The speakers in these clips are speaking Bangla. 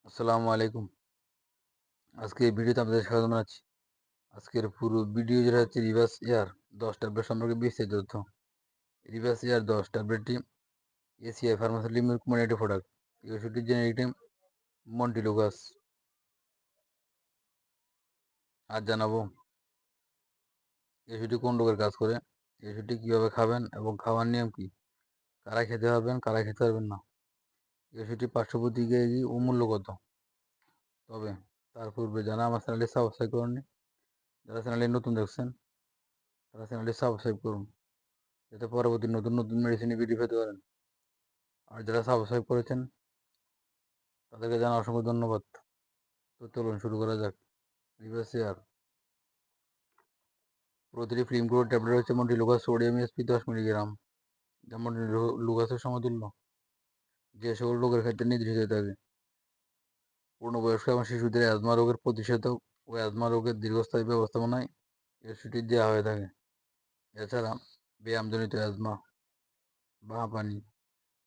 আসসালামু আলাইকুম। আজকে এই ভিডিওতে আপনাদের স্বাগত জানাচ্ছি। আজকের পুরো ভিডিও যেটা হচ্ছে রিভার্স এয়ার 10 ট্যাবলেট সম্পর্কে বিস্তারিত তথ্য। রিভার্স এয়ার 10 ট্যাবলেটটি এসিআই ফার্মাসি লিমিটেড কোম্পানির একটি প্রোডাক্ট। এই ওষুধটির জেনেরিক নেম মন্টিলুকাস। আজ জানাবো এই ওষুধটি কোন রোগের কাজ করে, এই ওষুধটি কীভাবে খাবেন এবং খাওয়ার নিয়ম কী, কারা খেতে পারবেন কারা খেতে পারবেন না, এই ওষুধটির পার্শ্ব প্রতিক্রিয়া কী ও মূল্য কত। তবে তার পূর্বে যারা আমার চ্যানেলটি সাবস্ক্রাইব করেননি, যারা চ্যানেলটি নতুন দেখছেন তারা চ্যানেলটি সাবস্ক্রাইব করুন, যাতে পরবর্তী নতুন নতুন মেডিসিনের ভিডিও পেতে পারেন। আর যারা সাবস্ক্রাইব করেছেন তাদেরকে জানা অসংখ্য ধন্যবাদ। তো চলুন শুরু করা যাক। রিভার্স এয়ার প্রতিটি ফিল্ম গ্রোথ ট্যাবলেট হচ্ছে মন্টিলুকাস সোডিয়াম এসপি 10 মিলিগ্রাম, যা মন্টিলুকাসের সমতুল্য, যে সকল রোগের ক্ষেত্রে নির্দেশিত হয়ে থাকে। পূর্ণবয়স্ক এবং শিশুদের অ্যাজমা রোগের প্রতিষেধক ও অ্যাজমা রোগের দীর্ঘস্থায়ী ব্যবস্থাপনায় এই ওষুধটি দেওয়া হয়ে থাকে। এছাড়া ব্যায়ামজনিত অ্যাজমা বা হাঁপানি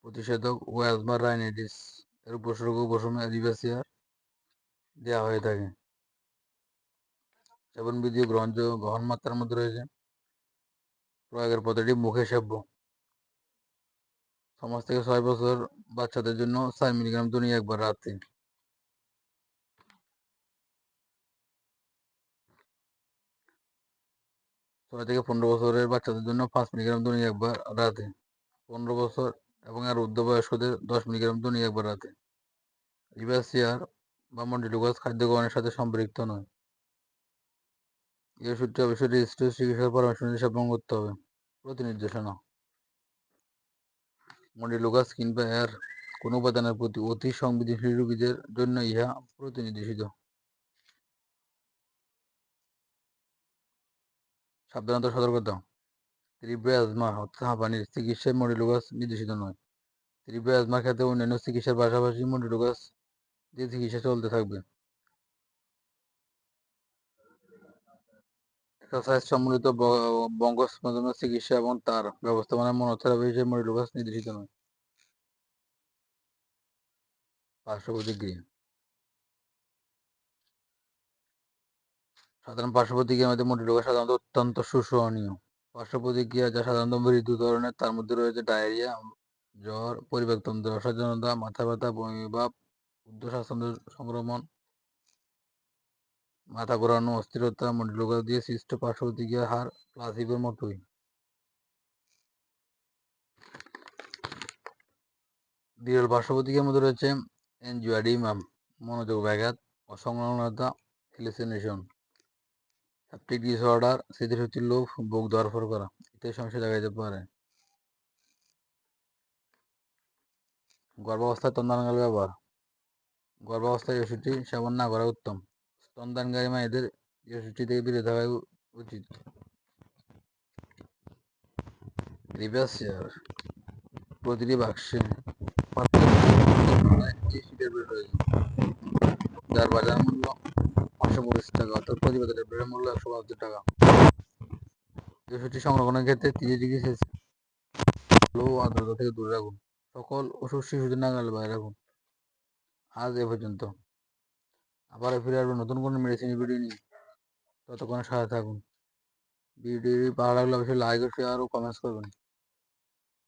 প্রতিষেধক ও অ্যাজমা রাইনাইটিস এর উপসর্গ উপশমে রিভার্স এয়ার দেওয়া হয়ে থাকে। সেবনবিধি গ্রহণ মাত্রার মধ্যে রয়েছে প্রয়োগের পদ্ধতি মুখে সেব্য। 6 মাস থেকে 6 বছর বাচ্চাদের জন্য 4 মিলিগ্রাম দৈনিক একবার রাতে। 6 থেকে 15 বছরের বাচ্চাদের জন্য 5 মিলিগ্রাম দৈনিক একবার রাতে। 15 বছর এবং আর ঊর্ধ্ব বয়স্কদের 10 মিলিগ্রাম দৈনিক একবার রাতে। রিভার্স এয়ার বা মন্টিলুকাস খাদ্য গ্রহণের সাথে সম্পৃক্ত নয়। এই ওষুধটি অবশ্যই রেজিস্ট্রেড চিকিৎসকের পরামর্শ নিয়ে সেবন করতে হবে। প্রতি নির্দেশনা: মন্টিলুকাস কিংবা এর কোনো উপাদানের প্রতি অতি সংবেদনশীল রোগীদের জন্য ইহা প্রতিনির্দেশিত। সাবধানতা সতর্কতা: তীব্র অ্যাজমা অর্থাৎ হাঁপানির চিকিৎসায় মন্টিলুকাস নির্দেশিত নয়। তীব্র অ্যাজমার ক্ষেত্রে অন্যান্য চিকিৎসার পাশাপাশি মন্টিলুকাস দিয়ে চিকিৎসা চলতে থাকবে। এক্সারসাইজ সম্মিলিত বঙ্গস্পন্দন চিকিৎসা এবং তার ব্যবস্থাপনায় মনোথেরাপি হিসেবে মন্টিলুকাস নির্দেশিত নয়। পার্শ্ব প্রতিক্রিয়া: সাধারণ পার্শ্ব প্রতিক্রিয়ার মধ্যে মন্টিলুকাস সাধারণত অত্যন্ত সুসহনীয়। পার্শ্ব প্রতিক্রিয়া যা সাধারণত মৃদু ধরনের, তার মধ্যে রয়েছে ডায়রিয়া, জ্বর, পরিপাকতন্ত্রের অসাধারণতা, মাথা ব্যথা, বমিভাব, উর্ধ্ব শ্বাসতন্ত্র সংক্রমণ, মাথা ঘোরানো, অস্থিরতা। মন্টিলুকাস দিয়ে সৃষ্ট পার্শ্ব প্রতিক্রিয়ার হার প্লাসিবোর মতোই। বিরল পার্শ্ব প্রতিক্রিয়ার মধ্যে রয়েছে এনজিওএডিমা, মনোযোগ ব্যাঘাত, অসংলগ্নতা, হ্যালুসিনেশন, হ্যাপটিক ডিসঅর্ডার, স্মৃতিশক্তির লোপ, বুক ধরফর করা ইত্যাদি সমস্যা দেখা যেতে পারে। গর্ভাবস্থায় স্তনদানকাল ব্যবহার: গর্ভাবস্থায় এই ওষুধটি সেবন না করা উত্তম। স্তনদানকারী মায়েদের এই ওষুধটি থেকে বিরত থাকা উচিত। রিভার্স এয়ার প্রতিটি বাক্সে 5 থেকে 10 ট্যাবলেট রয়েছে, যার বাজার মূল্য 525 টাকা, অর্থাৎ প্রতি ট্যাবলেটের মূল্য 172 টাকা। এই ওষুধটি সংরক্ষণের ক্ষেত্রে 30 ডিগ্রি সেলসিয়াস লো আর্দ্রতা থেকে দূরে রাখুন। সকল ওষুধ শিশুদের নাগালের বাইরে রাখুন। আজ এ পর্যন্ত। আবার ফিরে আসবো নতুন কোনো মেডিসিন ভিডিও নিয়ে। ততক্ষণে সাথে থাকুন। ভিডিওটি ভালো লাগলে অবশ্যই লাইক ও শেয়ার ও কমেন্টস করবেন।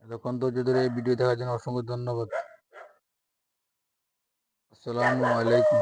এতক্ষণ ধৈর্য ধরে এই ভিডিও দেখার জন্য অসংখ্য ধন্যবাদ। আসসালামু আলাইকুম।